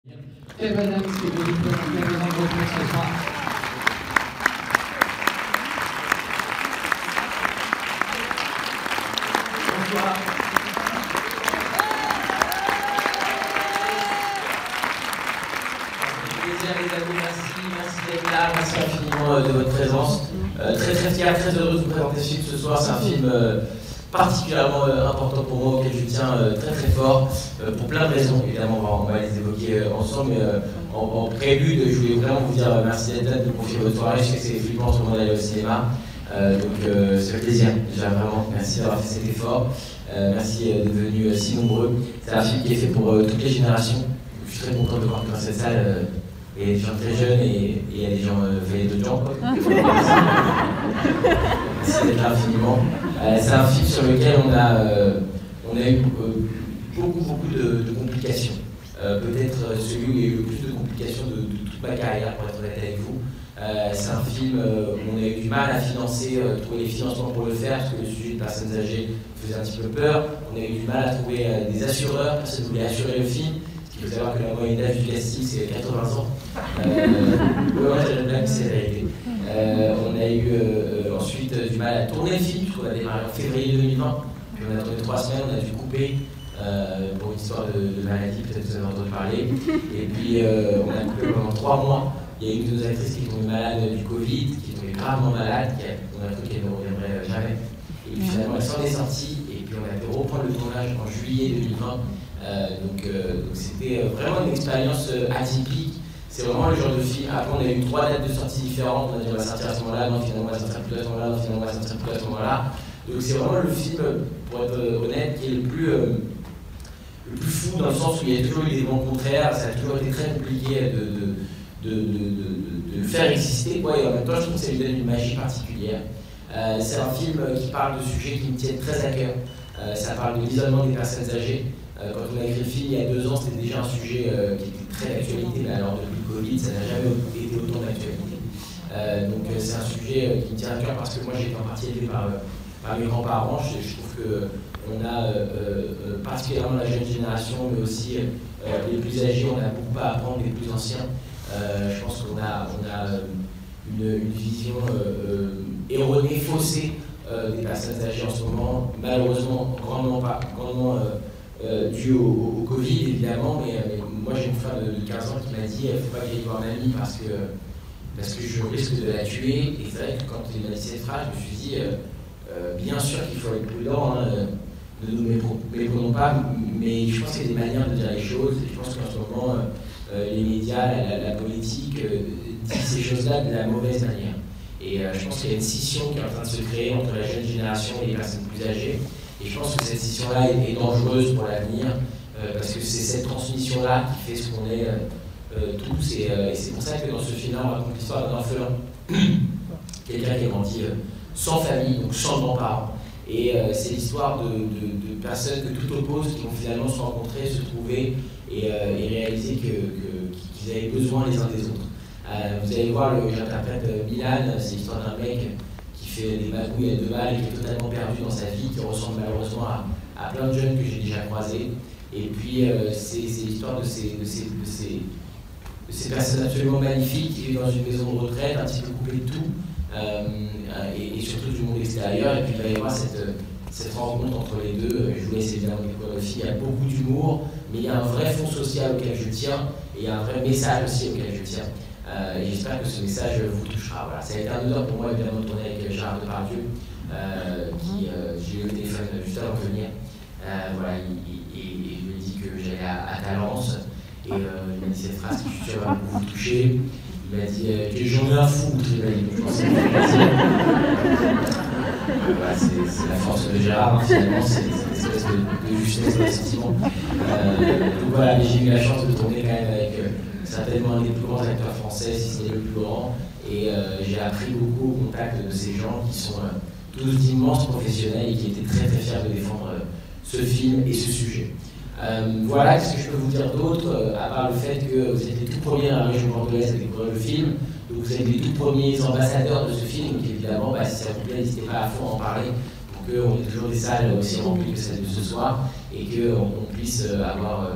Quelle madame qui est venue présenter les entreprises ce soir. Bonsoir. Plaisir les amis, merci d'être là, merci infiniment de votre présence. Très fier, très heureux de vous présenter ce film ce soir. C'est un film particulièrement important pour moi, auquel je tiens très fort, pour plein de raisons. Évidemment, on va les évoquer ensemble, mais en prélude, je voulais vraiment vous dire merci d'être là, de confier votre soirée. Je sais que c'est flippant, tout le monde d'aller au cinéma, donc c'est un plaisir, déjà vraiment. Merci d'avoir fait cet effort, merci d'être venus si nombreux. C'est un film qui est fait pour toutes les générations. Je suis très content de voir que dans cette salle, il y a des gens très jeunes et il y a des gens, d'autres gens, quoi. Merci d'être là infiniment. C'est un film sur lequel on a eu beaucoup de complications. Peut-être celui où il y a eu le plus de complications de toute ma carrière, pour être honnête avec vous. C'est un film où on a eu du mal à financer, trouver les financements pour le faire, parce que le sujet de personnes âgées faisait un petit peu peur. On a eu du mal à trouver des assureurs, personne ne voulait assurer le film. Il faut savoir que la moyenne d'âge du casting, c'est 80 ans. Moi, j'ai bien que c'est la vérité. On a eu ensuite du mal à tourner le film, puisqu'on a démarré en février 2020. Puis on a tourné 3 semaines, on a dû couper pour une histoire de maladie, peut-être que vous avez entendu parler. Et puis on a coupé pendant 3 mois. Il y a une de nos actrices qui est tombée malade du Covid, qui est tombée gravement malade, on a cru qu'elle ne reviendrait jamais. Et puis finalement, elle s'en est sortie, et puis on a pu reprendre le tournage en juillet 2020. Donc c'était vraiment une expérience atypique. C'est vraiment le genre de film. Après, on a eu 3 dates de sortie différentes. On a dit on va sortir à ce moment-là, non, finalement, on va sortir plus à ce moment-là, non, finalement, on va sortir plus à ce moment-là. Donc, c'est vraiment le film, pour être honnête, qui est le plus fou, dans le sens où il y a toujours eu des vents contraires. Ça a toujours été très compliqué de faire exister, quoi. Et en même temps, je trouve que ça lui donne une magie particulière. C'est un film qui parle de sujets qui me tiennent très à cœur. Ça parle de l'isolement des personnes âgées. Quand on a écrit le film il y a 2 ans, c'était déjà un sujet qui était très d'actualité, mais alors depuis le Covid, ça n'a jamais été autant d'actualité. Donc c'est un sujet qui me tient à cœur parce que moi j'ai été en partie élevé par mes grands-parents. Je trouve qu'on a particulièrement la jeune génération, mais aussi les plus âgés, on a beaucoup à apprendre des plus anciens. Je pense qu'on a une vision erronée, faussée des personnes âgées en ce moment, malheureusement grandement dû au Covid évidemment, mais moi j'ai une femme de 15 ans qui m'a dit il ne faut pas que j'aille voir mamie parce que je risque de la tuer. Et c'est vrai que quand il m'a dit cette phrase, je me suis dit bien sûr qu'il faut être prudent, ne nous méprenons pas, mais je pense qu'il y a des manières de dire les choses, et je pense qu'en ce moment les médias, la politique disent ces choses-là de la mauvaise manière. Et je pense qu'il y a une scission qui est en train de se créer entre la jeune génération et les personnes plus âgées. Et je pense que cette scission-là est dangereuse pour l'avenir, parce que c'est cette transmission-là qui fait ce qu'on est tous. Et c'est pour ça que dans ce film-là, on raconte l'histoire d'un orphelin, quelqu'un qui est grandi sans famille, donc sans grands-parents. Et c'est l'histoire de personnes que tout oppose, qui vont finalement se rencontrer, se trouver et réaliser qu'ils avaient besoin les uns des autres. Vous allez voir, j'interprète Milan, c'est l'histoire d'un mec qui fait des magouilles à 2 balles et qui est totalement perdu dans sa vie, qui ressemble malheureusement à plein de jeunes que j'ai déjà croisés. Et puis c'est l'histoire de ces personnes absolument magnifiques qui vivent dans une maison de retraite, un petit peu coupées de tout, et surtout du monde extérieur. Et puis il va y avoir cette rencontre entre les deux. Je vous laisse évidemment découvrir le film. Il y a beaucoup d'humour, mais il y a un vrai fond social auquel je tiens, et il y a un vrai message aussi auquel je tiens. Et j'espère que ce message vous touchera. Voilà. Ça a été un honneur pour moi évidemment de tourner avec Gérard Depardieu, qui j'ai eu le téléphone juste avant de venir. Voilà, et je lui ai dit que j'allais à Talence, et il m'a dit cette phrase qui je suis sûr va vous toucher. Il m'a dit que j'en ai un fou, je pense que voilà, c'est la force de Gérard, hein, finalement, c'est une espèce de justesse de sentiment. Donc voilà, mais j'ai eu la chance de tourner quand même avec certainement un des plus grands acteurs français, si ce n'est le plus grand, et j'ai appris beaucoup au contact de ces gens qui sont tous d'immenses professionnels et qui étaient très fiers de défendre ce film et ce sujet. Voilà, qu'est-ce que je peux vous dire d'autre, à part le fait que vous êtes les tout premiers dans la région bordelaise à découvrir le film, donc vous êtes les tout premiers ambassadeurs de ce film, donc évidemment, si ça vous plaît, n'hésitez pas à fond en parler, pour qu'on ait toujours des salles aussi remplies que celle de ce soir, et qu'on puisse avoir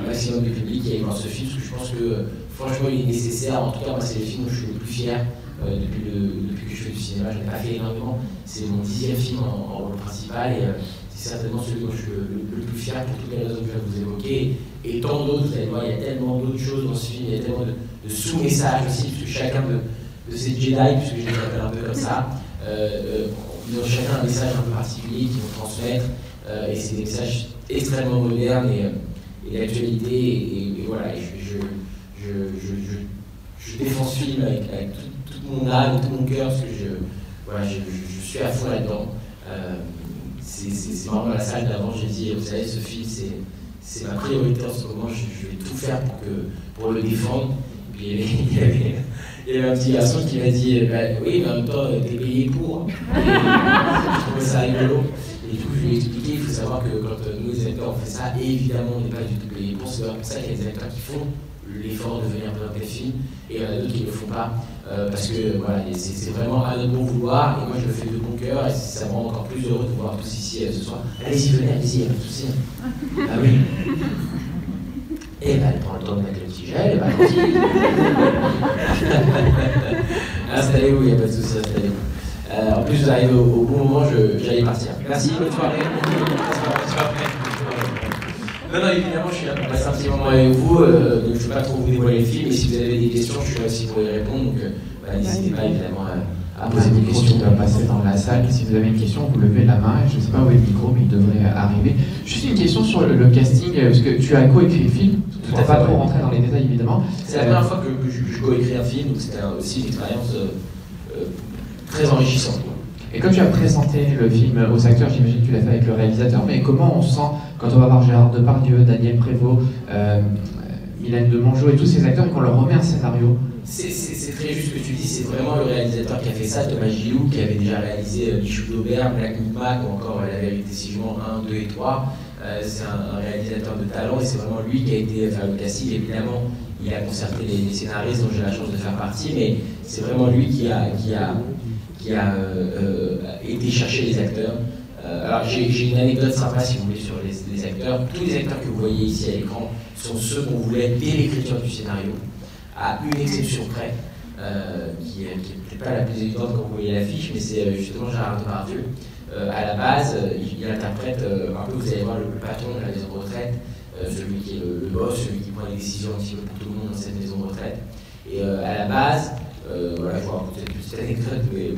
un maximum de public qui aille voir ce film, parce que je pense que franchement il est nécessaire. En tout cas, moi c'est les films où je suis le plus fier depuis que je fais du cinéma. Je n'ai pas fait énormément, c'est mon 10e film en rôle principal et c'est certainement celui dont je suis le plus fier pour toutes les raisons que je viens de vous évoquer. Et tant d'autres, vous allez voir, il y a tellement d'autres choses dans ce film, il y a tellement de sous-messages aussi, parce que chacun de ces Jedi, puisque je les appelle un peu comme ça, ils ont chacun un message un peu particulier qu'ils vont transmettre, et c'est des messages extrêmement modernes et d'actualité, et voilà, et je défends ce film avec toute mon âme, tout mon cœur, parce que je suis à fond là-dedans. C'est vraiment la salle d'avant, j'ai dit, vous savez, ce film, c'est ma priorité en ce moment, je vais tout faire pour le défendre. Et puis il y avait un petit garçon qui m'a dit, oui, mais en même temps, t'es payé pour. Je trouvais ça rigolo. Et du coup, je lui ai expliqué, il faut savoir que quand nous, les acteurs, on fait ça, et évidemment, on n'est pas du tout payé pour. C'est pour ça qu'il y a des acteurs qui font l'effort de venir présenter le film, et il y en a d'autres qui ne le font pas, parce que voilà, c'est vraiment à notre bon vouloir, et moi je le fais de bon cœur, et ça me rend encore plus heureux de vous voir tous ici ce soir. Allez-y, venez, allez-y, il n'y a pas de souci. Ah oui. Et ben, elle prend le temps de mettre le petit gel, et ben, allons-y. Installez-vous, il n'y a pas de souci, installez-vous. En plus, vous arrivez au bon moment, j'allais partir. Merci, bonne soirée. Non, évidemment, je suis là pour passer un petit moment avec vous, donc je ne veux pas trop vous dévoiler le film, et si vous avez des questions, je suis là aussi pour y répondre, donc n'hésitez pas évidemment à poser des questions. On va passer dans la salle, si vous avez une question, vous levez la main, je ne sais pas où est le micro, mais il devrait arriver. Juste une question sur le casting, parce que tu as co-écrit le film, tu ne vas pas trop rentrer dans les détails évidemment. C'est la première fois que je co-écris un film, donc c'était aussi une expérience très enrichissante. Et quand tu as présenté le film aux acteurs, j'imagine que tu l'as fait avec le réalisateur, mais comment on sent quand on va voir Gérard Depardieu, Daniel Prévost, Mylène de Mongeau et tous ces acteurs et qu'on leur remet un scénario? C'est très juste ce que tu dis, c'est vraiment le réalisateur qui a fait ça, Thomas Gilou, qui avait déjà réalisé Michou d'Aubert, Black Micmac ou encore La Vérité si je mens 1, 2 et 3. C'est un réalisateur de talent et c'est vraiment lui qui a été faire le casting. Évidemment, il a concerté les scénaristes dont j'ai la chance de faire partie, mais c'est vraiment lui qui a été chercher les acteurs. Alors j'ai une anecdote sympa si vous voulez sur les acteurs. Tous les acteurs que vous voyez ici à l'écran sont ceux qu'on voulait dès l'écriture du scénario, à une exception près, qui n'est peut-être pas la plus évidente quand vous voyez l'affiche, mais c'est justement Gérard Depardieu. À la base, il interprète un peu, vous allez voir, le patron de la maison de retraite, celui qui est le boss, celui qui prend les décisions un petit peu pour tout le monde dans cette maison de retraite. Et à la base, voilà, je vous raconte cette petite anecdote, mais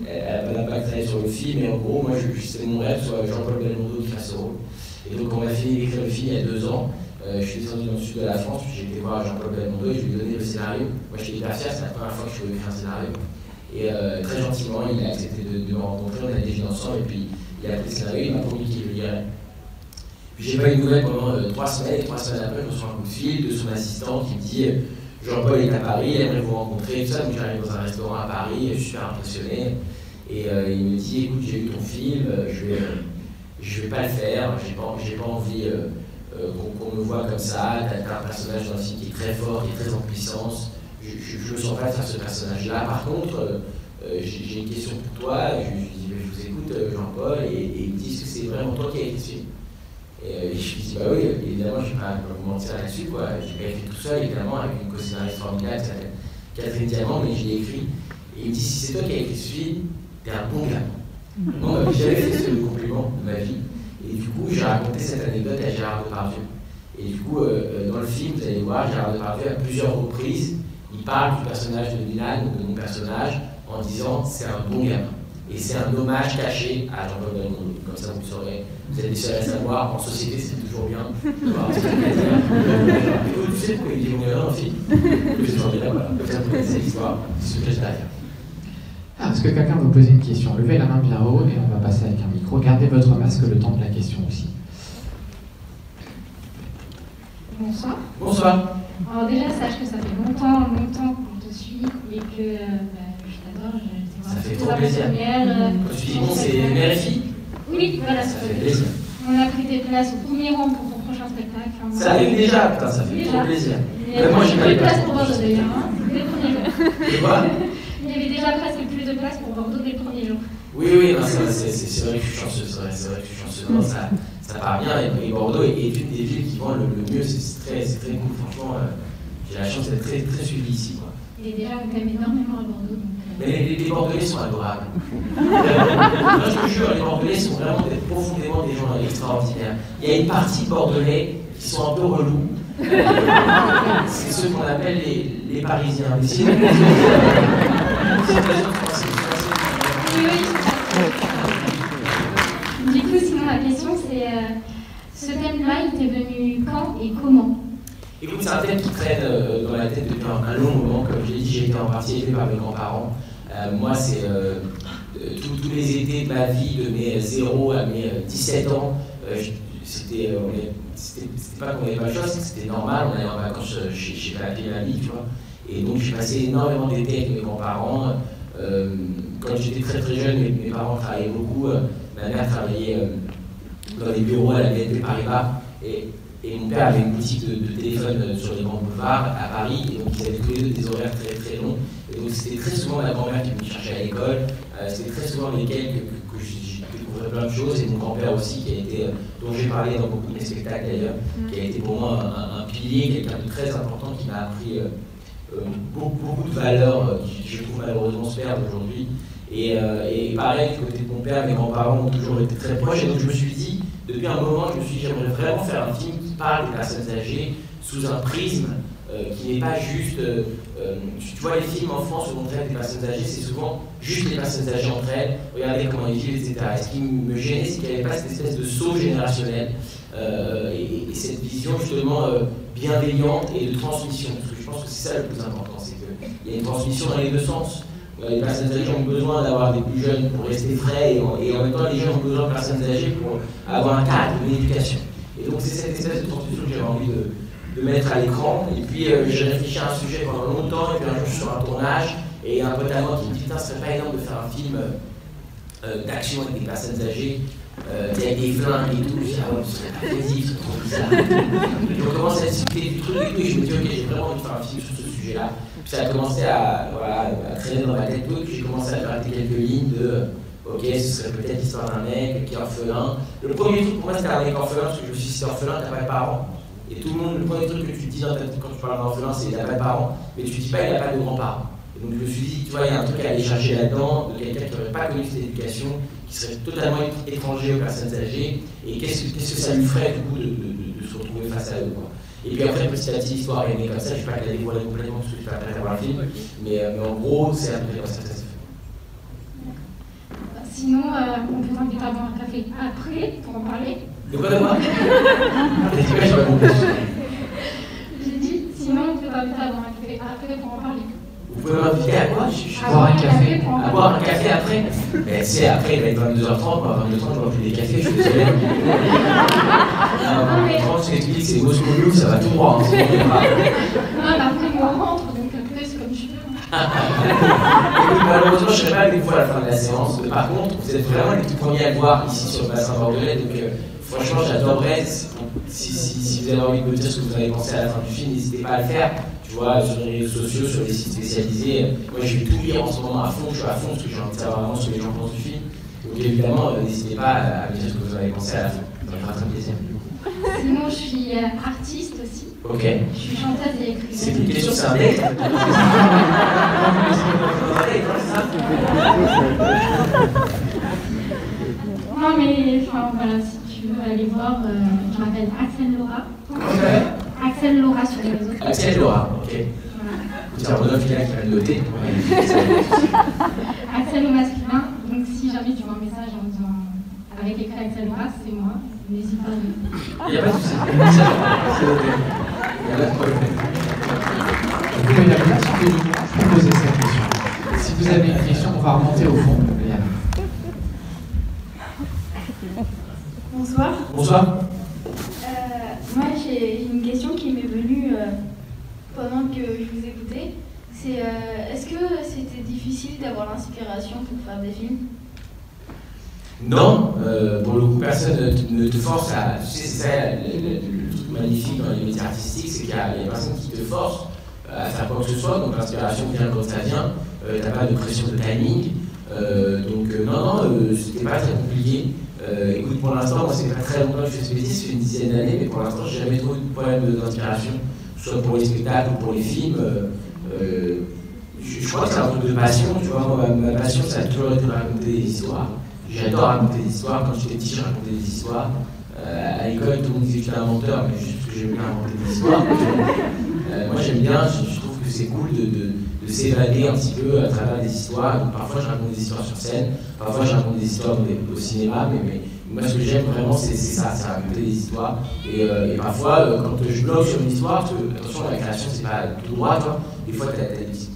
elle n'a pas travaillé sur le film, mais en gros, moi, c'était mon rêve, soit Jean-Paul Belmondo qui fasse ce rôle. Et donc, on m'a fini d'écrire le film il y a 2 ans. Je suis descendu dans le sud de la France, puis j'ai été voir Jean-Paul Belmondo et je lui ai donné le scénario. Moi, j'étais hyper fier, c'est la première fois que je pouvais écrire un scénario. Et très gentiment, il a accepté de me rencontrer, on a déjeuné ensemble, et puis il a pris le scénario, il m'a promis qu'il le lirait. Puis j'ai pas eu de nouvelles pendant 3 semaines, et 3 semaines après, je reçois un coup de fil de son assistant qui me dit Jean-Paul est à Paris, il aimerait vous rencontrer, tout ça. Donc j'arrive dans un restaurant à Paris, je suis super impressionné. Et il me dit écoute, j'ai eu ton film, je vais pas le faire, j'ai pas envie qu'on me voit comme ça. T'as un personnage dans le film qui est très fort, qui est très en puissance. Je ne sens pas de faire ce personnage-là. Par contre, j'ai une question pour toi. Je lui dis je vous écoute, Jean-Paul, et il me dit est-ce que c'est vraiment toi qui as écrit ce film? Et je lui dis bah oui, évidemment, je ne vais pas vous mentir là-dessus, quoi. Je l'ai écrit tout seul, évidemment, avec une co-scénariste formidable qui s'appelle Catherine Diamant, mais je l'ai écrit. Et il me dit si c'est toi qui as écrit ce film, t'es un bon gars. Moi, j'ai jamais fait ce compliment de ma vie. Et du coup, j'ai raconté cette anecdote à Gérard Depardieu. Et du coup, dans le film, vous allez voir, Gérard Depardieu, à plusieurs reprises, il parle du personnage de Milan, de mon personnage, en disant c'est un bon gamin. Et c'est un hommage caché à Jean-Paul Belmondo. Comme ça, vous saurez, vous êtes les seuls à savoir. En société, c'est toujours bien de voir ce qu'il y a à dire. Tu sais pourquoi il dit bon gamin dans le film? Je suis là, voilà. Comme ça, vous connaissez l'histoire, ce que je derrière. Ah, est-ce que quelqu'un veut poser une question? Levez la main bien haut et on va passer avec un micro. Gardez votre masque le temps de la question aussi. Bonsoir. Bonsoir. Alors déjà, sache que ça fait longtemps qu'on te suit et que je t'adore. Ça fait trop plaisir. Quand tu dis bon, c'est mère et fille? Oui, voilà. Ça fait plaisir. On a pris des places au premier rang pour ton prochain spectacle. Enfin, ça arrive déjà, putain, ça fait trop plaisir. Moi, j'ai pas de place pour Bordeaux d'ailleurs, hein, dès le premier jour. Et quoi? Il y avait déjà presque plus de place pour Bordeaux dès le premier jour. Oui, non, c'est vrai que je suis chanceux, c'est vrai que je suis chanceux. Non, ça ça part bien. Et Bordeaux est une des villes qui vend le mieux, c'est très cool. Franchement, j'ai la chance d'être très suivi ici, quoi. Et déjà, vous aimez énormément à Bordeaux. Mais les Bordelais sont adorables. Moi, je te jure, les Bordelais sont vraiment profondément des gens extraordinaires. Il y a une partie de Bordelais qui sont un peu relous. C'est ceux qu'on appelle les Parisiens. Mais sinon, du coup, sinon, la question, c'est ce thème-là, il t'est venu quand et comment? Écoute, c'est un thème qui traîne dans la tête depuis un long moment. Comme je l'ai dit, j'ai été en partie élevé par mes grands-parents. Moi, c'est tous les étés de ma vie, de mes 0 à mes 17 ans, c'était pas qu'on n'avait pas le choix, c'était normal, on allait en vacances chez la famille, tu vois. Et donc j'ai passé énormément d'été avec mes grands-parents. Quand j'étais très jeune, mes parents travaillaient beaucoup. Ma mère travaillait dans les bureaux à la BNP Paribas. Et mon père avait une boutique de téléphone sur les grands boulevards à Paris, et donc ils avaient tous les deux des horaires très longs. Et donc c'était très souvent ma grand-mère qui me cherchait à l'école, c'était très souvent avec elle que j'ai découvert plein de choses, et mon grand-père aussi, qui a été, dont j'ai parlé dans beaucoup de mes spectacles d'ailleurs, qui a été pour moi un pilier, quelqu'un de très important qui m'a appris beaucoup de valeurs qui je trouve malheureusement se perdent aujourd'hui. Et pareil, du côté de mon père, mes grands-parents ont toujours été très proches, et donc je me suis dit, depuis un moment, je me suis dit, j'aimerais vraiment faire un film qui parle des personnes âgées sous un prisme qui n'est pas juste. Tu vois, les films en France où on traite des personnes âgées, c'est souvent juste les personnes âgées entre elles, regardez comment ils vivent, etc. Et ce qui me gênait, c'est qu'il n'y avait pas cette espèce de saut générationnel et cette vision justement bienveillante et de transmission. Parce que je pense que c'est ça le plus important, c'est qu'il y a une transmission dans les deux sens. Les personnes âgées ont besoin d'avoir des plus jeunes pour rester frais, et en même temps les jeunes ont besoin de personnes âgées pour avoir un cadre, une éducation. Et donc c'est cette espèce de transmission que j'avais envie de mettre à l'écran. Et puis j'ai réfléchi à un sujet pendant longtemps, et puis un jour je suis sur un tournage, et un pote à moi qui me dit, putain, ce serait pas énorme de faire un film d'action avec des personnes âgées, avec des flingues et tout. Je dis, ah ouais, ce serait pas possible, c'est trop bizarre. Et on commence à discuter du truc, et je me dis, ok, j'ai vraiment envie de faire un film sur ce sujet-là. Puis ça a commencé à traîner dans ma tête, et puis j'ai commencé à gratter quelques lignes de ok, ce serait peut-être l'histoire d'un mec qui est orphelin. Le premier truc pour moi c'était un mec orphelin, parce que je me suis dit, si t'es orphelin, t'as pas de parents. Et tout le monde, le premier truc que tu te dis dans ta tête quand tu parles d'un orphelin, c'est qu'il n'a pas de parents, mais tu te dis pas qu'il n'a pas de grands-parents. Et donc je me suis dit, tu vois, il y a un truc à aller chercher là-dedans, de quelqu'un qui n'aurait pas connu cette éducation, qui serait totalement étranger aux personnes âgées, et qu'est-ce que ça lui ferait du coup de se retrouver face à eux, quoi. Et puis après, petit à petit, l'histoire est née comme ça. Je ne vais pas la dévoiler complètement parce que je ne vais pas voir le film, mais en gros, c'est un peu comme ça que ça se fait. Sinon, on peut t'inviter à boire un café après pour en parler. De quoi, de moi? J'ai dit, j'ai pas compris. J'ai dit, sinon, on peut t'inviter à boire un café après pour en parler. Vous pouvez m'inviter à quoi? À boire un café. À boire un café après? Mais c'est après, il va être 22h30, moi, 22h30, je ne bois plus des cafés, je suis désolé. Ce que tu dis, c'est Moscou Blue, ça va tout droit. Non, mais après, on rentre, donc après, c'est comme tu veux. Malheureusement, je ne serai pas avec vous à la fin de la séance. Par contre, vous êtes vraiment les tout premiers à le voir ici sur le bassin bordelais. Donc, franchement, j'adorerais. Si vous avez envie de me dire ce que vous avez pensé à la fin du film, n'hésitez pas à le faire. Tu vois, sur les réseaux sociaux, sur les sites spécialisés. Moi, je vais tout lire en ce moment à fond. Je suis à fond parce que j'ai envie de savoir vraiment ce que les gens pensent du film. Donc, évidemment, n'hésitez pas à me dire ce que vous avez pensé à la fin. Ça me fera très plaisir. Sinon, je suis artiste aussi. Ok. Je suis chanteuse et écrivaine. C'est une question, c'est un date. Non, mais enfin, voilà, si tu veux aller voir, je m'appelle Axel Laura. Axel Laura sur les réseaux. Axel Laura, ok. Voilà. C'est un Rodolphe qui va le noter. Axel au masculin. Donc, si jamais tu vois un message en disant avec écrit Axel Laura, c'est moi. N'hésite pas. Il n'y a pas de souci. Il n'y a pas de problème. Vous pouvez la place pour poser cette question. Si vous avez une question, on va remonter au fond. Bonsoir. Bonsoir. Moi, j'ai une question qui m'est venue pendant que je vous écoutais. C'est est-ce que c'était difficile d'avoir l'inspiration pour faire des films? Non, pour le coup, personne ne te force à. Tu sais, c'est ça le truc magnifique dans les métiers artistiques, c'est qu'il y a personne qui te force à faire quoi que ce soit. Donc l'inspiration vient quand ça vient. T'as pas de pression de timing. Donc non, c'était pas très compliqué. Écoute, pour l'instant, moi, c'est pas très longtemps que je fais ce métier, ça fait une dizaine d'années, mais pour l'instant, j'ai jamais trouvé de problème d'inspiration, soit pour les spectacles ou pour les films. Je crois que c'est un truc de passion, tu vois. Ma passion, ça a toujours été de raconter des histoires. J'adore raconter des histoires. Quand j'étais petit, je racontais des histoires. À l'école, tout le monde disait que j'étais un menteur, mais juste parce que j'aime bien raconter des histoires. Moi, j'aime bien, je trouve que c'est cool de s'évader un petit peu à travers des histoires. Donc, parfois, je raconte des histoires sur scène, parfois, je raconte des histoires au cinéma, mais moi, ce que j'aime vraiment, c'est ça, c'est raconter des histoires. Et parfois, quand je bloque sur une histoire, parce que, attention, la création, c'est pas tout droit, toi. Des fois, tu as des petits.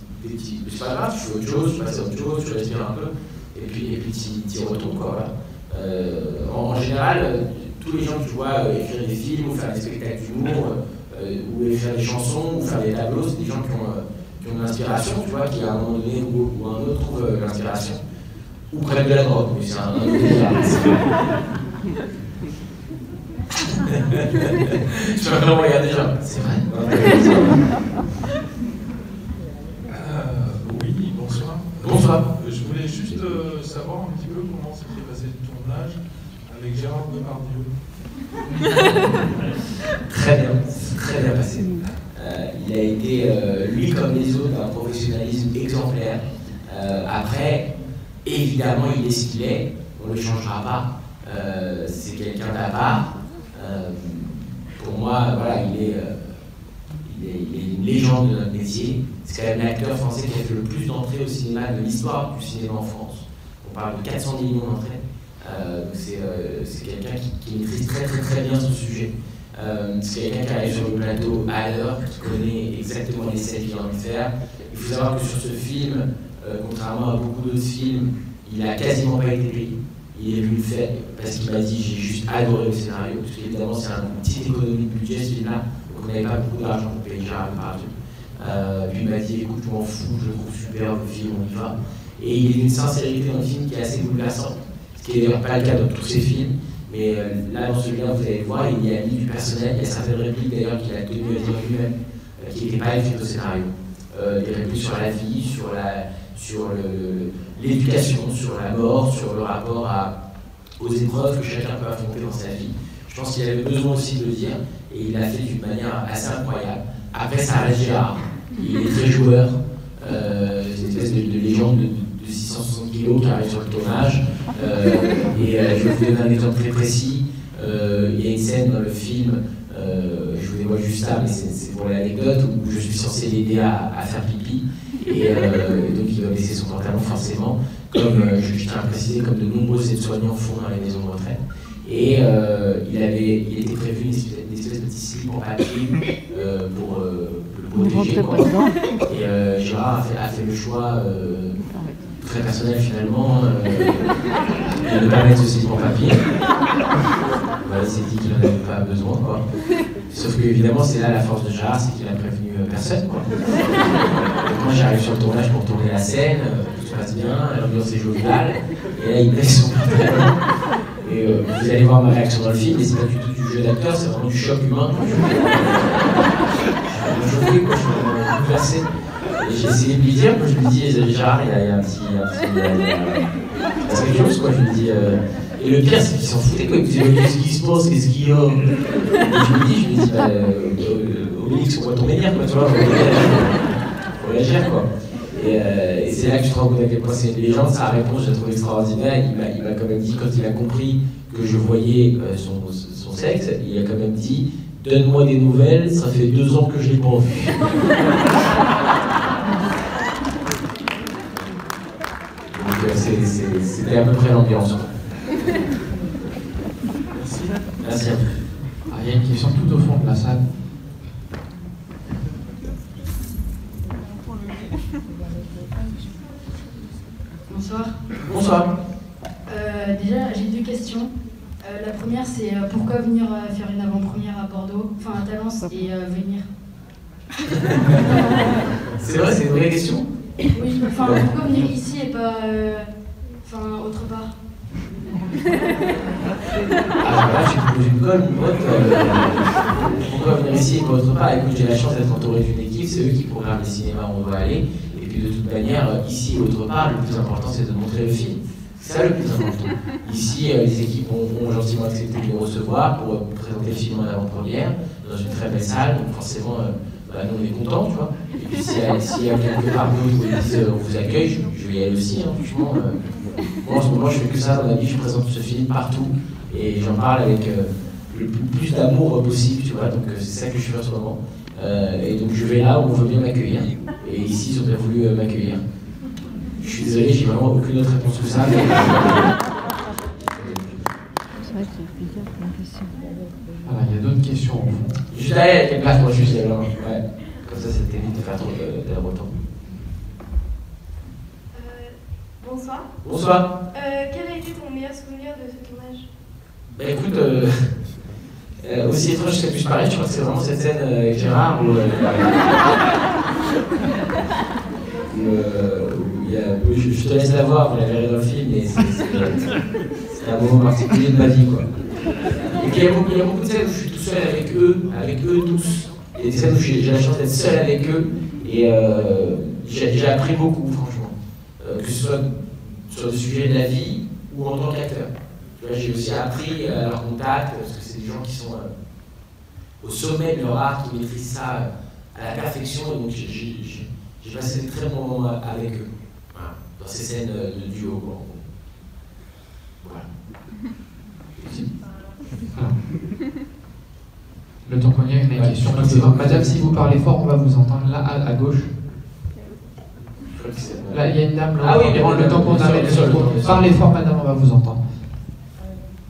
C'est pas grave, tu fais autre chose, tu passes à autre chose, tu respires un peu, et puis tu y retournes, quoi. Voilà. En général, tous les gens que tu vois écrire des films, ou faire des spectacles d'humour, ou écrire des chansons, ou faire des tableaux, c'est des gens qui ont de l'inspiration, tu vois, qui à un moment donné ou à un autre trouvent l'inspiration, ou prennent de la drogue, mais c'est un autre débat. Je vais vraiment regarder les gens, c'est vrai. Oui, bonsoir. Bonsoir. Je voulais juste savoir un petit peu comment s'était passé le tournage avec Gérard Depardieu. Très bien passé. Il a été, lui comme les autres, un professionnalisme exemplaire. Après, évidemment, il est ce qu'il est, on ne le changera pas. C'est quelqu'un d'à part. Pour moi, voilà, il est une légende de notre métier. C'est quand même l'acteur français qui a fait le plus d'entrées au cinéma de l'histoire du cinéma en France. On parle de 400 millions d'entrées. C'est quelqu'un qui maîtrise très bien son sujet. C'est quelqu'un qui arrive sur le plateau à l'heure, qui connaît exactement les scènes qu'il a envie de faire. Il faut savoir que sur ce film, contrairement à beaucoup d'autres films, il n'a quasiment pas été payé. Il est venu le faire parce qu'il m'a dit j'ai juste adoré le scénario, parce qu'évidemment c'est une petite économie de budget ce film-là, donc on n'avait pas beaucoup d'argent pour payer Gérard Depardieu. Puis il m'a dit écoute, je m'en fous, je le trouve super le film, on y va. Et il est d'une sincérité dans le film qui est assez bouleversante, ce qui n'est d'ailleurs pas le cas dans tous ses films. Mais là, dans celui-là, vous allez le voir, il y a mis du personnel, il y a certaines répliques d'ailleurs qu'il a tenu à dire lui-même, qui n'étaient pas écrites au scénario. Des répliques sur la vie, sur l'éducation, sur la mort, sur le rapport aux épreuves que chacun peut affronter dans sa vie. Je pense qu'il avait besoin aussi de le dire, et il l'a fait d'une manière assez incroyable. Après, ça reste Gérard, il est très joueur, c'est une espèce de légende de 660 kg qui arrive sur le tournage. Et je vais vous donner un exemple très précis. Il y a une scène dans le film, je vous dévoile juste ça, mais c'est pour l'anecdote, où je suis censé l'aider à faire pipi. Et donc il doit baisser son pantalon forcément, comme je tiens à préciser, comme de nombreux aides-soignants font dans les maisons de retraite. Et il était prévu une espèce de petit slip en papier pour le protéger. Et Gérard a fait le choix très personnel finalement de ne pas mettre ce slip en papier. Voilà, il s'est dit qu'il n'en avait pas besoin, quoi. Sauf que évidemment c'est là la force de Gérard, c'est qu'il a prévenu personne, quoi. Donc moi j'arrive sur le tournage pour tourner la scène, tout se passe bien, l'ambiance est joviale, et là il baisse son pantalon. Et vous allez voir ma réaction dans le film, mais c'est pas du tout du jeu d'acteur, c'est vraiment du choc humain. Je suis choqué, quoi, je suis bouleversé. Et j'ai essayé de lui dire, je lui dis, Gérard, il y a un petit c'est quelque chose, quoi, je lui dis. Et le pire, c'est qu'il s'en foutait, quoi. Il me disait, qu'est-ce qui se passe, qu'est-ce qu'il y a? Et je lui dis, Obélix, on va tomber dire, quoi, tu vois, faut réagir, quoi. Et c'est là que tu te rends compte à quel point c'est une légende. Sa réponse, je la trouve extraordinaire. Il m'a quand même dit, quand il a compris que je voyais son sexe, il a quand même dit, donne-moi des nouvelles, ça fait 2 ans que je l'ai pas vu. Donc c'était à peu près l'ambiance. Merci. Merci à vous. Ah, il y a une question tout au fond de la salle. Bonsoir. Bonsoir. Déjà, j'ai 2 questions. La première, c'est pourquoi venir faire une avant-première à Bordeaux, enfin à Talence, et venir C'est vrai, c'est une vraie question. Oui, enfin pourquoi venir ici et pas autre part? Ah là, tu te poses une colle, mon pote. Pourquoi venir ici et pas autre part? Écoute, j'ai la chance d'être entouré d'une équipe, c'est eux qui programment les cinémas où on doit aller. Et puis de toute manière, ici et autre part, le plus important c'est de montrer le film. C'est ça le plus important. Ici, les équipes ont gentiment accepté de nous recevoir pour présenter le film en avant-première, dans une très belle salle, donc forcément, nous on est contents, tu vois. Et puis s'il y a quelque part d'autres où ils disent on vous accueille, je vais y aller aussi, hein, franchement. Moi en ce moment, je fais que ça dans la vie, je présente ce film partout, et j'en parle avec le plus d'amour possible, tu vois, donc c'est ça que je fais en ce moment. Et donc je vais là où on veut bien m'accueillir, et ici ils ont bien voulu m'accueillir. Je suis désolé, j'ai vraiment aucune autre réponse que ça. Mais... Voilà, il y a d'autres questions au fond. Juste derrière, il y a quelle place moi juste là. Ouais. Comme ça t'évite de faire trop d'aller-retour. Bonsoir. Bonsoir. Quel a été ton meilleur souvenir de ce tournage? Bah écoute, aussi étrange que ça puisse paraître, je crois que c'est vraiment cette scène avec Gérard où je te laisse la voir, vous la verrez dans le film, mais c'est un moment particulier de ma vie, quoi. Et puis il y a beaucoup de scènes où je suis tout seul avec eux tous. Il y a des scènes où j'ai la chance d'être seul avec eux, et j'ai appris beaucoup, franchement. Que ce soit sur des sujets de la vie ou en tant qu'acteur. J'ai aussi appris à leur contact, parce que c'est des gens qui sont au sommet de leur art, qui maîtrisent ça à la perfection, et donc j'ai passé des très bons moments avec eux, voilà, dans ces scènes de duo. Voilà. Le temps qu'on y a une question. Madame, si vous parlez fort, on va vous entendre là à gauche. Là, il y a une dame là. Ah oui, le temps qu'on arrête. Parlez fort, madame, on va vous entendre.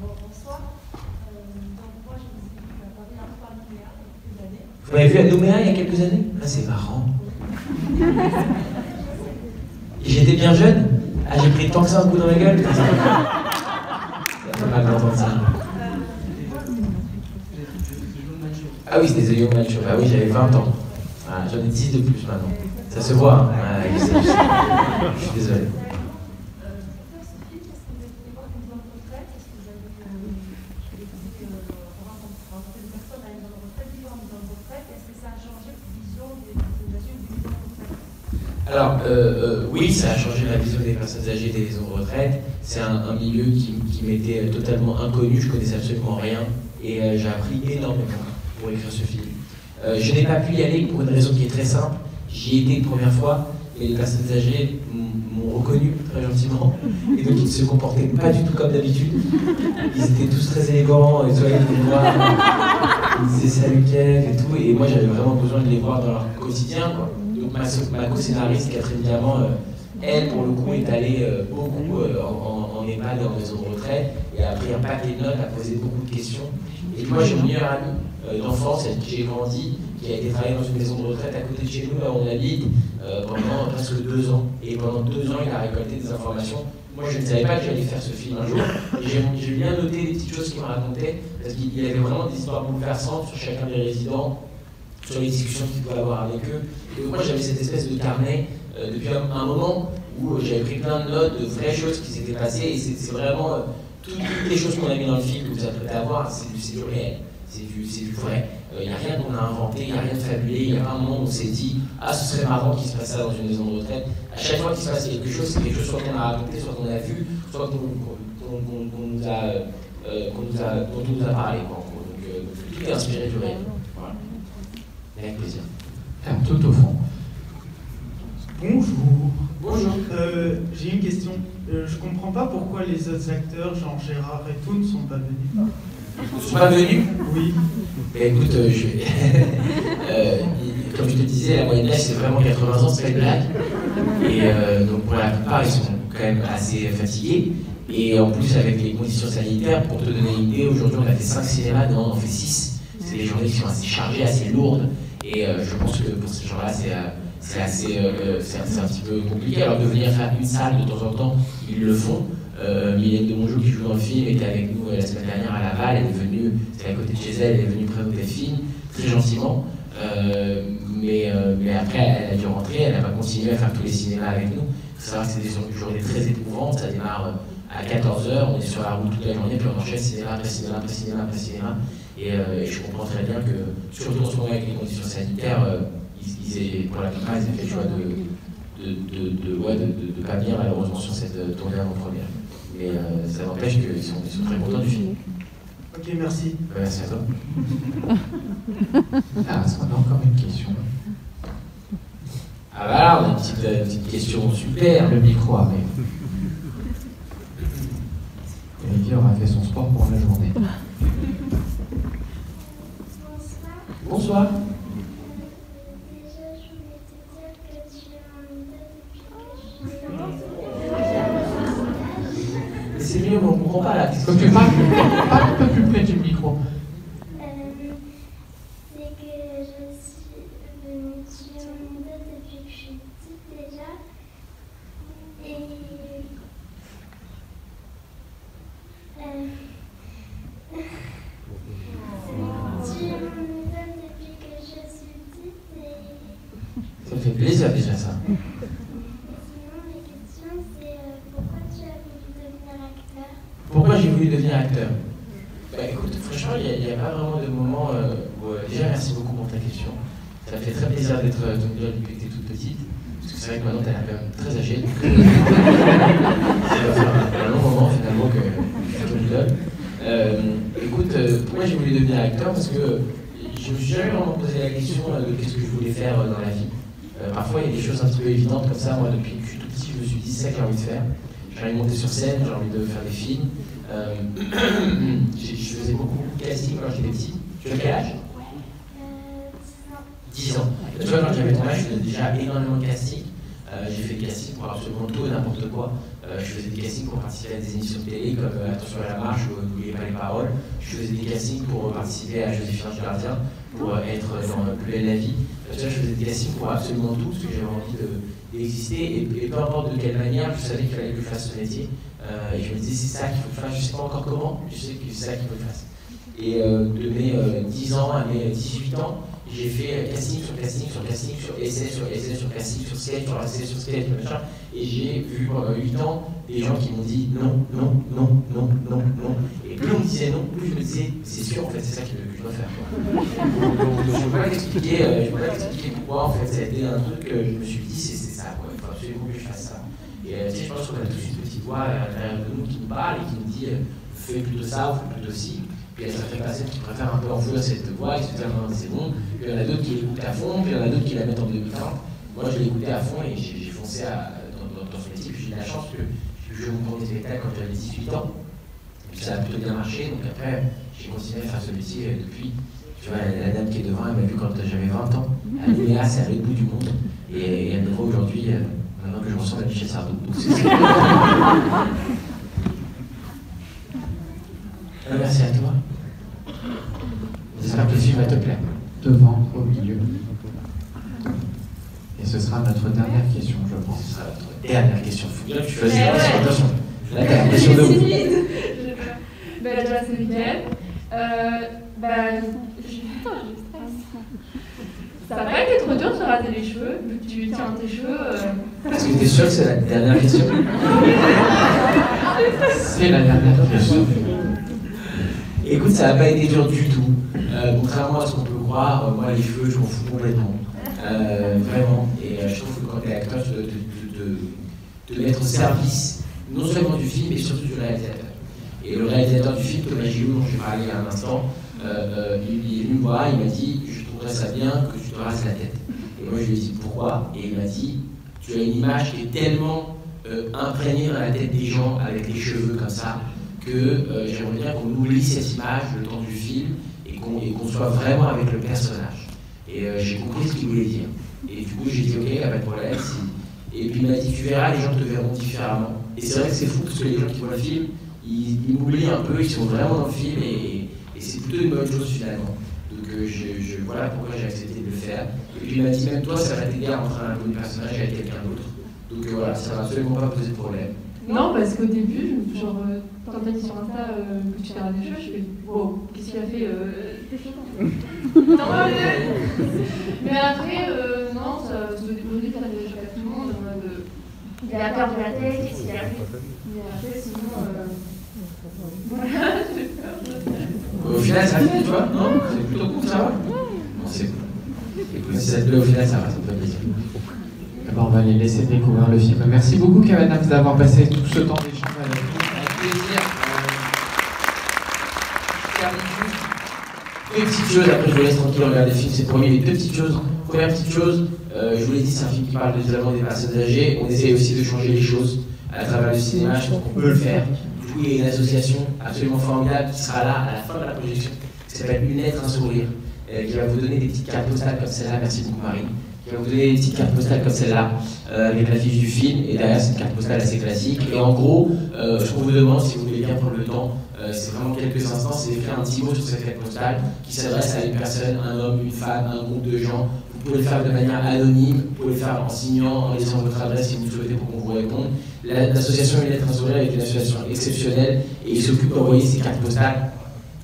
Bonsoir. Donc moi, je me suis la première fois à Nouméa il y a quelques années. Vous m'avez vu à Nouméa il y a quelques années? Ah, c'est marrant. J'étais bien jeune. Ah, j'ai pris tant que ça un coup dans la gueule. Ça fait mal d'entendre ça. Ah oui, c'était The Young Man Show. Ah oui, j'avais 20 ans. Voilà, j'en ai 10 de plus maintenant. Ça se voit, hein. Ouais, je suis désolé. Alors, oui, ça a changé la vision des personnes âgées des maisons de retraite. C'est un milieu qui m'était totalement inconnu, je connaissais absolument rien, et j'ai appris énormément pour écrire ce film. Je n'ai pas pu y aller pour une raison qui est très simple. J'y étais une première fois, et les personnes âgées m'ont reconnu très gentiment, et donc ils ne se comportaient pas du tout comme d'habitude. Ils étaient tous très élégants, et toi, ils me voir, ils disaient salut Kev et tout, et moi j'avais vraiment besoin de les voir dans leur quotidien, quoi. Donc ma co-scénariste Catherine Diamant, elle pour le coup est allée beaucoup en EHPAD et en maison de retraite, et a pris un paquet de notes, a posé beaucoup de questions. Et moi j'ai une meilleure amie d'enfance avec qui j'ai grandi, qui a été travailler dans une maison de retraite à côté de chez nous, là où on habite, pendant presque 2 ans. Et pendant 2 ans, il a récolté des informations. Moi, je ne savais pas que j'allais faire ce film un jour. J'ai bien noté les petites choses qu'il me racontait, parce qu'il avait vraiment des histoires bouleversantes sur chacun des résidents, sur les discussions qu'il pouvait avoir avec eux. Et donc moi, j'avais cette espèce de carnet depuis un moment où j'avais pris plein de notes de vraies choses qui s'étaient passées. Et c'est vraiment toutes les choses qu'on a mis dans le film que vous apprêtez à voir, c'est du réel. C'est du vrai. Il n'y a rien qu'on a inventé, il n'y a rien de fabulé, il n'y a pas un moment où on s'est dit « Ah, ce serait marrant qu'il se passe ça dans une maison de retraite ». À chaque fois qu'il se passe quelque chose, c'est quelque chose soit qu'on a raconté, soit qu'on a vu, soit dont on nous a parlé. Quoi. Donc tout est inspiré du réel. Voilà. Avec plaisir. Alors, tout au fond. Bonjour. Bonjour. J'ai une question. Je comprends pas pourquoi les autres acteurs, genre Gérard et tout, ne sont pas venus. Ils ne sont pas venus? Oui. Mais écoute, comme je te disais, la moyenne d'âge c'est vraiment 80 ans, c'est pas une blague. Et donc pour la plupart, ils sont quand même assez fatigués. Et en plus, avec les conditions sanitaires, pour te donner une idée, aujourd'hui on a fait 5 cinémas, non, on en fait 6. C'est des journées qui sont assez chargées, assez lourdes. Et je pense que pour ces gens-là, c'est un petit peu compliqué. Alors de venir faire une salle de temps en temps, ils le font. Mylène de Mongeau qui joue dans le film était avec nous la semaine dernière à Laval, elle est venue, c'était à côté de chez elle, elle est venue présenter le film, très gentiment, mais après elle a dû rentrer, elle n'a pas continué à faire tous les cinémas avec nous. Il faut savoir que c'est des journées très éprouvantes, ça démarre à 14h, on est sur la route toute la journée, puis on enchaîne cinéma après cinéma après cinéma après cinéma, et je comprends très bien que, surtout en ce moment avec les conditions sanitaires, pour la plupart ils ont fait le choix de pas venir malheureusement sur cette tournée avant-première. Mais ça n'empêche qu'ils sont très contents du film. Ok, merci. Merci à toi. Ah, est-ce qu'on a encore une question? Ah voilà, on a une petite question super. Le micro arrive. Olivier aura fait son sport pour la journée. Bonsoir. Déjà, je voulais te dire que tu es en méthode depuis que je suis C'est mieux, mais on ne comprend pas la question. Faut que tu parles un peu plus près du micro. C'est que je suis venue tuer en méthode depuis que je suis petite déjà. Et tuer en méthode depuis que je suis petite et Ça me fait plaisir déjà ça. sinon la question c'est pourquoi tu as voulu devenir acteur? Pourquoi j'ai voulu devenir acteur? Bah écoute, franchement, il n'y a pas vraiment de moment où... déjà, merci beaucoup pour ta question. Ça me fait très plaisir d'être depuis que tu es toute petite. Parce que c'est vrai que maintenant, tu as l'air quand même très âgée. Donc, ça va faire un long moment finalement que tu es ton idole. Écoute, pourquoi j'ai voulu devenir acteur? Parce que je me suis jamais vraiment posé la question de qu'est-ce que je voulais faire dans la vie. Parfois, il y a des choses un petit peu évidentes comme ça. Moi, depuis que je suis tout petit, je me suis dit, c'est ça que j'ai envie de faire. J'ai envie de monter sur scène, j'ai envie de faire des films. Je faisais beaucoup de casting quand j'étais petit. Tu as quel âge? 10 ans. Tu vois, quand j'avais ton âge, je faisais déjà énormément de casting. J'ai fait des castings pour absolument tout et n'importe quoi. Je faisais des castings pour participer à des émissions de télé comme Attention à la marche ou N'oubliez pas les paroles. Je faisais des castings pour participer à Joséphine Ange Gardien, pour être dans Plus belle la vie. Tu vois, je faisais des castings pour absolument tout parce que j'avais envie d'exister et peu importe de quelle manière, je savais qu'il fallait que je fasse ce métier. Et je me disais, c'est ça qu'il faut que je fasse, je ne sais pas encore comment, je sais que c'est ça qu'il faut que je fasse. Et de mes 10 ans à mes 18 ans, j'ai fait casting sur casting sur casting, sur essai sur essai, sur casting sur sketch, sur essai sur sketch, machin. Et j'ai vu pendant 8 ans des gens qui m'ont dit non, non, non, non, non, non. Et plus on me disait non, plus je me disais, c'est sûr, en fait, c'est ça que je dois faire. Je ne peux pas t'expliquer pourquoi, en fait, ça a été un truc que je me suis dit, c'est ça, quoi. Il faut absolument que je fasse ça. Et tu sais, je pense qu'on a tous une petite voix à l'intérieur de nous qui nous parle et qui nous dit, fais plutôt ça ou fais plutôt ci. Puis il y a certaines personnes qui préfèrent un peu enfouir cette voix et se dire non, c'est bon. Puis il y en a d'autres qui l'écoutent à fond, puis il y en a d'autres qui la mettent en demi-teinte. Moi, je l'ai écouté à fond et j'ai foncé dans ce métier. Puis j'ai eu la chance que j'ai joué mon premier spectacle quand j'avais 18 ans. Et puis ça a plutôt bien marché. Donc après, j'ai continué à faire ce métier depuis. Tu vois, la dame qui est devant, elle m'a vu quand j'avais 20 ans. À Nouméa, c'est à l'autre bout du monde. Et elle me voit aujourd'hui, maintenant que je ressemble à Michel Sardou. Donc c'est merci à toi. J'espère que le film va te plaire. Devant, au milieu. Et ce sera notre dernière question, je pense. Ce sera notre dernière question. Il faut bien que tu choisisses la question. Attention. Là, t'as la question de vous. Déjà, c'est Mickaël. Ça n'a pas été trop dur de se raser les cheveux, vu que tu tiens tes cheveux. Est-ce que tu es sûr que c'est la dernière question? C'est la dernière question. Écoute, ça n'a pas été dur du tout. Contrairement à ce qu'on peut croire, moi les cheveux, je m'en fous complètement. Vraiment. Et je trouve que quand tu es acteur, tu dois te mettre au service, non seulement du film, mais surtout du réalisateur. Et le réalisateur du film, Thomas Gillot, dont j'ai parlé il y a un instant, il est venu me voir, il m'a dit, je trouverais ça bien que tu te rases la tête. Et moi je lui ai dit pourquoi, et il m'a dit, tu as une image qui est tellement imprégnée dans la tête des gens avec les cheveux comme ça, que j'aimerais bien qu'on oublie cette image le temps du film et qu'on soit vraiment avec le personnage. Et j'ai compris ce qu'il voulait dire. Et du coup, j'ai dit ok, il n'y a pas de problème. Et puis il m'a dit tu verras, les gens te verront différemment. Et c'est vrai que c'est fou parce que les gens qui voient le film, ils m'oublient un peu, ils sont vraiment dans le film et c'est plutôt une bonne chose finalement. Donc voilà pourquoi j'ai accepté de le faire. Et puis il m'a dit même toi, ça va t'aider à rentrer un personnage avec quelqu'un d'autre. Donc voilà, ça ne va absolument pas poser de problème. Non, parce qu'au début, genre, quand t'as dit sur Insta que tu t'es rasé les cheveux, je fais wow, qu'est-ce qu'il a fait Non, mais après, non, ça se découvrir que t'as des cheveux à tout le monde, en mode. Il a perdu la tête, qu'est-ce qu'il a fait? Mais après, sinon. Voilà, j'ai peur. Au final, ça fait, tu vois? Non? C'est plutôt cool, ça va? Bon, c'est cool. Écoute, si ça te plaît, au final, ça va, ça me fait plaisir. D'abord, on va les laisser découvrir le film. Merci beaucoup, Kevin, d'avoir passé tout ce temps d'échange avec nous. plaisir. Je termine juste deux petites choses, après je vous laisse tranquille regarder le film, c'est promis, mais deux petites choses. Première petite chose, je vous l'ai dit, c'est un film qui parle de l'isolement des personnes âgées. On essaye aussi de changer les choses à travers le cinéma, je pense qu'on peut le faire. Du coup, il y a une association absolument formidable qui sera là à la fin de la projection, qui s'appelle Une lettre, un sourire, qui va vous donner des petites cartes postales comme celle-là, merci beaucoup Marie, qui va vous donner des petites cartes postales comme celle-là, avec l'affiche du film, et derrière c'est une carte postale assez classique. Et en gros, je vous demande, si vous voulez bien prendre le temps, c'est vraiment quelques instants, c'est d'écrire un petit mot sur cette carte postale qui s'adresse à une personne, un homme, une femme, un groupe de gens. Vous pouvez le faire de manière anonyme, vous pouvez le faire en signant, en laissant votre adresse si vous souhaitez pour qu'on vous réponde. L'association Une lettre, un sourire est une association exceptionnelle et il s'occupe d'envoyer ces cartes postales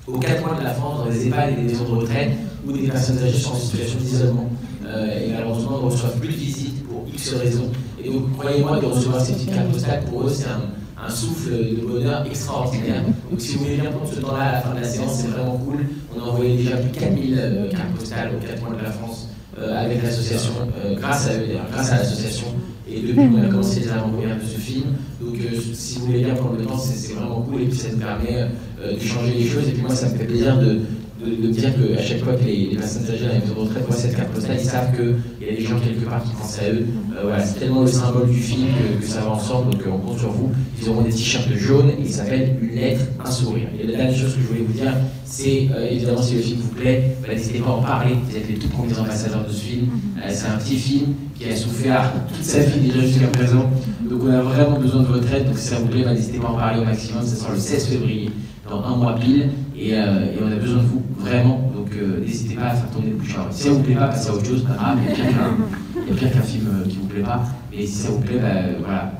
aux quatre coins de la France, dans les EHPAD et des maisons de retraite, où des personnes âgées sont en situation d'isolement. Et malheureusement, on ne reçoit plus de visites pour X raisons. Et donc, croyez-moi, de recevoir ces petites cartes postales, pour eux, c'est un souffle de bonheur extraordinaire. Donc, si vous voulez bien prendre ce temps-là à la fin de la séance, c'est vraiment cool. On a envoyé déjà plus de 4000 cartes postales aux quatre coins de la France avec l'association, grâce à eux, grâce à l'association. Et depuis qu'on a commencé les avant-premières de ce film, donc si vous voulez bien prendre le temps, c'est vraiment cool et puis ça nous permet de changer les choses. Et puis moi, ça me fait plaisir de dire qu'à chaque fois que les personnes âgées à la maison de retraite voient cette carte postale, ils savent qu'il y a des gens quelque part qui pensent à eux. Voilà, c'est tellement le symbole du film que ça va ensemble, donc on compte sur vous. Ils auront des t-shirts jaunes et il s'appelle Une lettre, un sourire. Et la dernière chose que je voulais vous dire, c'est évidemment si le film vous plaît, n'hésitez pas à en parler. Vous êtes les tout premiers ambassadeurs de ce film. C'est un petit film qui a souffert toute sa vie déjà jusqu'à présent. Donc on a vraiment besoin de votre aide. Donc si ça vous plaît, n'hésitez pas à en parler au maximum. Ça sort le 16 février, dans un mois pile. Et on a besoin de vous, vraiment. Donc n'hésitez pas à faire tourner le bouche à oreille. Si ça vous plaît pas, passez à autre chose, pas grave. Il y a pire qu'un film qui vous plaît pas. Mais si ça vous plaît, voilà,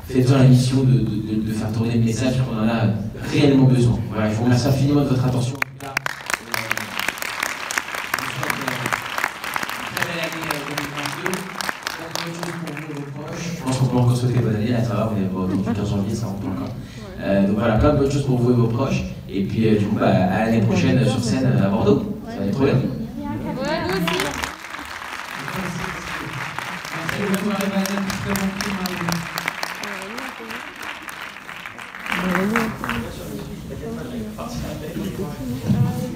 faites-en la mission de faire tourner le message qu'on en a réellement besoin. Voilà, je vous remercie infiniment de votre attention. Je pense qu'on peut encore souhaiter bonne année, là ça va, on est au 15 janvier, ça rentre encore. Donc voilà, plein de bonnes choses pour vous et vos proches. Et puis du coup, à l'année prochaine sur scène à Bordeaux. Ça va être trop bien. Merci.